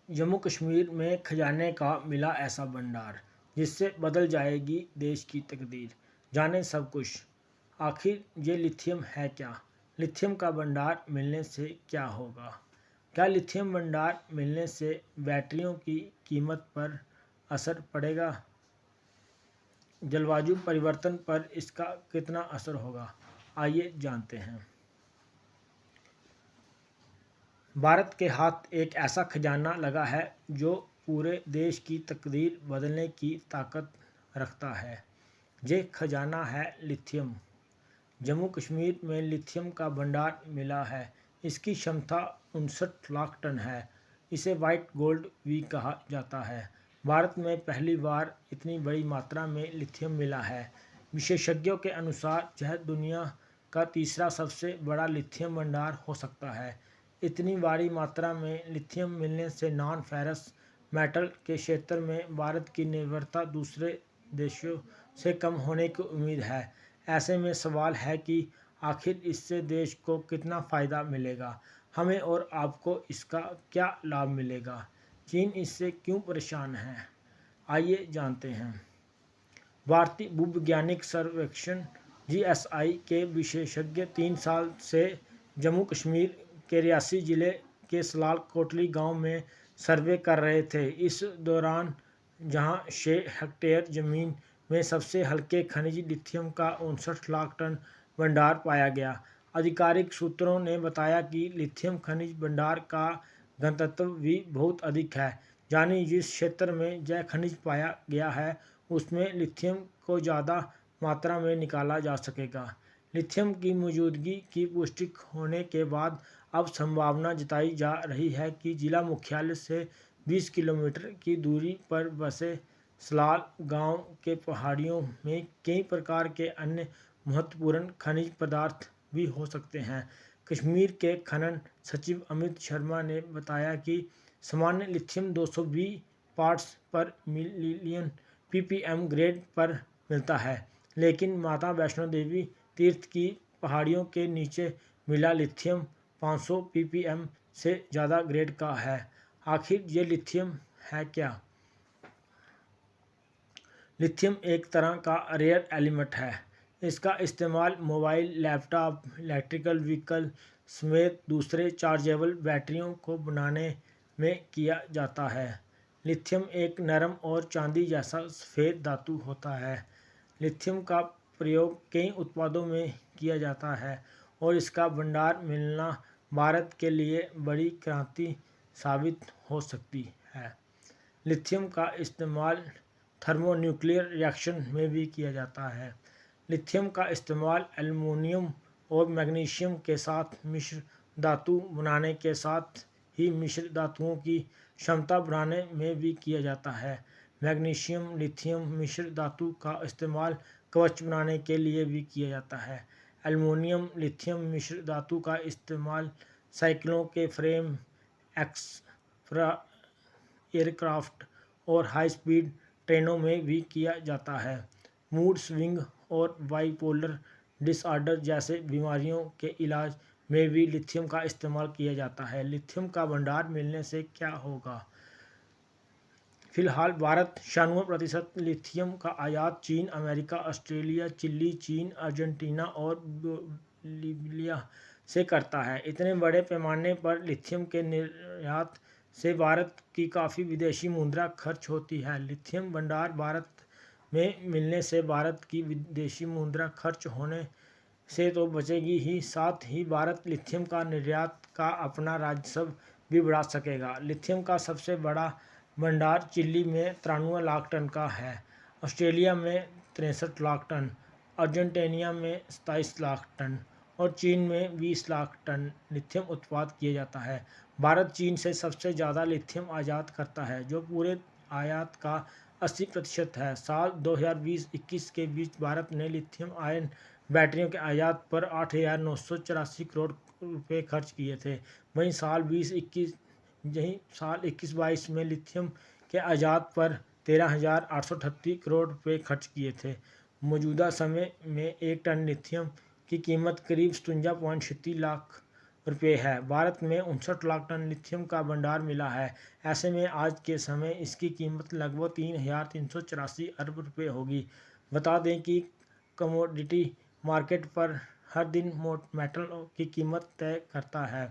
जम्मू कश्मीर में खजाने का मिला ऐसा भंडार जिससे बदल जाएगी देश की तकदीर। जाने सब कुछ। आखिर ये लिथियम है क्या? लिथियम का भंडार मिलने से क्या होगा? क्या लिथियम भंडार मिलने से बैटरियों की कीमत पर असर पड़ेगा? जलवायु परिवर्तन पर इसका कितना असर होगा? आइए जानते हैं। भारत के हाथ एक ऐसा खजाना लगा है जो पूरे देश की तकदीर बदलने की ताकत रखता है। ये खजाना है लिथियम। जम्मू कश्मीर में लिथियम का भंडार मिला है। इसकी क्षमता 59 लाख टन है। इसे वाइट गोल्ड भी कहा जाता है। भारत में पहली बार इतनी बड़ी मात्रा में लिथियम मिला है। विशेषज्ञों के अनुसार यह दुनिया का तीसरा सबसे बड़ा लिथियम भंडार हो सकता है। इतनी बड़ी मात्रा में लिथियम मिलने से नॉन फेरस मेटल के क्षेत्र में भारत की निर्भरता दूसरे देशों से कम होने की उम्मीद है। ऐसे में सवाल है कि आखिर इससे देश को कितना फ़ायदा मिलेगा, हमें और आपको इसका क्या लाभ मिलेगा, चीन इससे क्यों परेशान है। आइए जानते हैं। भारतीय भूवैज्ञानिक सर्वेक्षण जीएसआई के विशेषज्ञ 3 साल से जम्मू कश्मीर के रियासी जिले के सलाल कोटली गांव में सर्वे कर रहे थे। इस दौरान जहां 6 हेक्टेयर ज़मीन में सबसे हल्के खनिज लिथियम का 59 लाख टन भंडार पाया गया। आधिकारिक सूत्रों ने बताया कि लिथियम खनिज भंडार का घनत्व भी बहुत अधिक है, यानी जिस क्षेत्र में यह खनिज पाया गया है उसमें लिथियम को ज़्यादा मात्रा में निकाला जा सकेगा। लिथियम की मौजूदगी की पुष्टि होने के बाद अब संभावना जताई जा रही है कि जिला मुख्यालय से 20 किलोमीटर की दूरी पर बसे सलाल गांव के पहाड़ियों में कई प्रकार के अन्य महत्वपूर्ण खनिज पदार्थ भी हो सकते हैं। कश्मीर के खनन सचिव अमित शर्मा ने बताया कि सामान्य लिथियम 220 पार्ट्स पर मिलियन ppm ग्रेड पर मिलता है, लेकिन माता वैष्णो देवी तीर्थ की पहाड़ियों के नीचे मिला लिथियम 500 ppm से ज़्यादा ग्रेड का है। आखिर ये लिथियम है क्या? लिथियम एक तरह का रेयर एलिमेंट है। इसका इस्तेमाल मोबाइल, लैपटॉप, इलेक्ट्रिकल व्हीकल समेत दूसरे चार्जेबल बैटरियों को बनाने में किया जाता है। लिथियम एक नरम और चांदी जैसा सफ़ेद धातु होता है। लिथियम का प्रयोग कई उत्पादों में किया जाता है और इसका भंडार मिलना भारत के लिए बड़ी क्रांति साबित हो सकती है। लिथियम का इस्तेमाल थर्मोन्यूक्लियर रिएक्शन में भी किया जाता है। लिथियम का इस्तेमाल एल्युमिनियम और मैग्नीशियम के साथ मिश्र धातु बनाने के साथ ही मिश्र धातुओं की क्षमता बढ़ाने में भी किया जाता है। मैग्नीशियम लिथियम मिश्र धातु का इस्तेमाल कवच बनाने के लिए भी किया जाता है। एल्युमिनियम लिथियम मिश्र धातु का इस्तेमाल साइकिलों के फ्रेम, एयरक्राफ्ट और हाई स्पीड ट्रेनों में भी किया जाता है। मूड स्विंग और बाइपोलर डिसऑर्डर जैसे बीमारियों के इलाज में भी लिथियम का इस्तेमाल किया जाता है। लिथियम का भंडार मिलने से क्या होगा? फिलहाल भारत 96% लिथियम का आयात चीन, अमेरिका, ऑस्ट्रेलिया, चिली, चीन, अर्जेंटीना और बोलिविया से करता है। इतने बड़े पैमाने पर लिथियम के निर्यात से भारत की काफ़ी विदेशी मुद्रा खर्च होती है। लिथियम भंडार भारत में मिलने से भारत की विदेशी मुद्रा खर्च होने से तो बचेगी ही, साथ ही भारत लिथियम का निर्यात का अपना राजस्व भी बढ़ा सकेगा। लिथियम का सबसे बड़ा भंडार चिली में 93 लाख टन का है, ऑस्ट्रेलिया में 63 लाख टन, अर्जेंटीना में 27 लाख टन और चीन में 20 लाख टन लिथियम उत्पाद किया जाता है। भारत चीन से सबसे ज़्यादा लिथियम आयात करता है, जो पूरे आयात का 80% है। साल 2020-21 के बीच भारत ने लिथियम आयन बैटरियों के आयात पर 8,984 करोड़ रुपए खर्च किए थे। वहीं साल 21-22 में लिथियम के आयात पर 13,838 करोड़ रुपए खर्च किए थे। मौजूदा समय में 1 टन लिथियम की कीमत करीब 57.36 लाख रुपये है। भारत में 59 लाख टन लिथियम का भंडार मिला है। ऐसे में आज के समय इसकी कीमत लगभग 3,384 अरब रुपये होगी। बता दें कि कमोडिटी मार्केट पर हर दिन मेटल की कीमत तय करता है।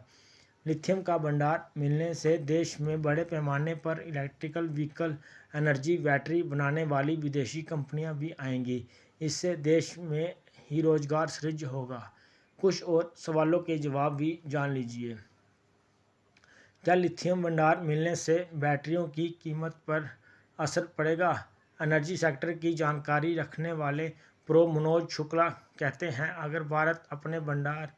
लिथियम का भंडार मिलने से देश में बड़े पैमाने पर इलेक्ट्रिकल व्हीकल, एनर्जी बैटरी बनाने वाली विदेशी कंपनियां भी आएंगी। इससे देश में ही रोजगार सृजन होगा। कुछ और सवालों के जवाब भी जान लीजिए। क्या लिथियम भंडार मिलने से बैटरियों की कीमत पर असर पड़ेगा? एनर्जी सेक्टर की जानकारी रखने वाले प्रो मनोज शुक्ला कहते हैं, अगर भारत अपने भंडार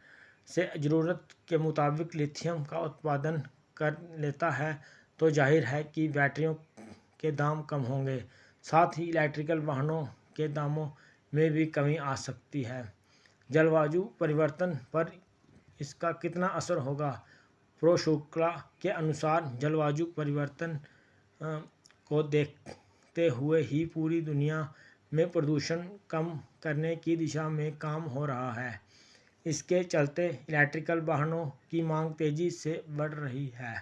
से ज़रूरत के मुताबिक लिथियम का उत्पादन कर लेता है तो जाहिर है कि बैटरियों के दाम कम होंगे। साथ ही इलेक्ट्रिकल वाहनों के दामों में भी कमी आ सकती है। जलवायु परिवर्तन पर इसका कितना असर होगा? प्रो शुक्ला के अनुसार जलवायु परिवर्तन को देखते हुए ही पूरी दुनिया में प्रदूषण कम करने की दिशा में काम हो रहा है। इसके चलते इलेक्ट्रिकल वाहनों की मांग तेजी से बढ़ रही है।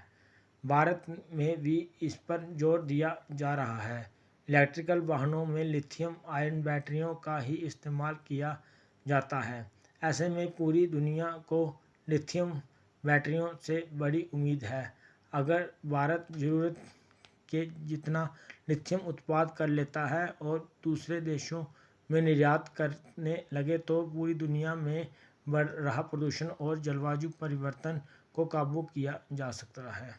भारत में भी इस पर जोर दिया जा रहा है। इलेक्ट्रिकल वाहनों में लिथियम आयन बैटरियों का ही इस्तेमाल किया जाता है। ऐसे में पूरी दुनिया को लिथियम बैटरियों से बड़ी उम्मीद है। अगर भारत ज़रूरत के जितना लिथियम उत्पाद कर लेता है और दूसरे देशों में निर्यात करने लगे तो पूरी दुनिया में बढ़ रहा प्रदूषण और जलवायु परिवर्तन को काबू किया जा सकता है।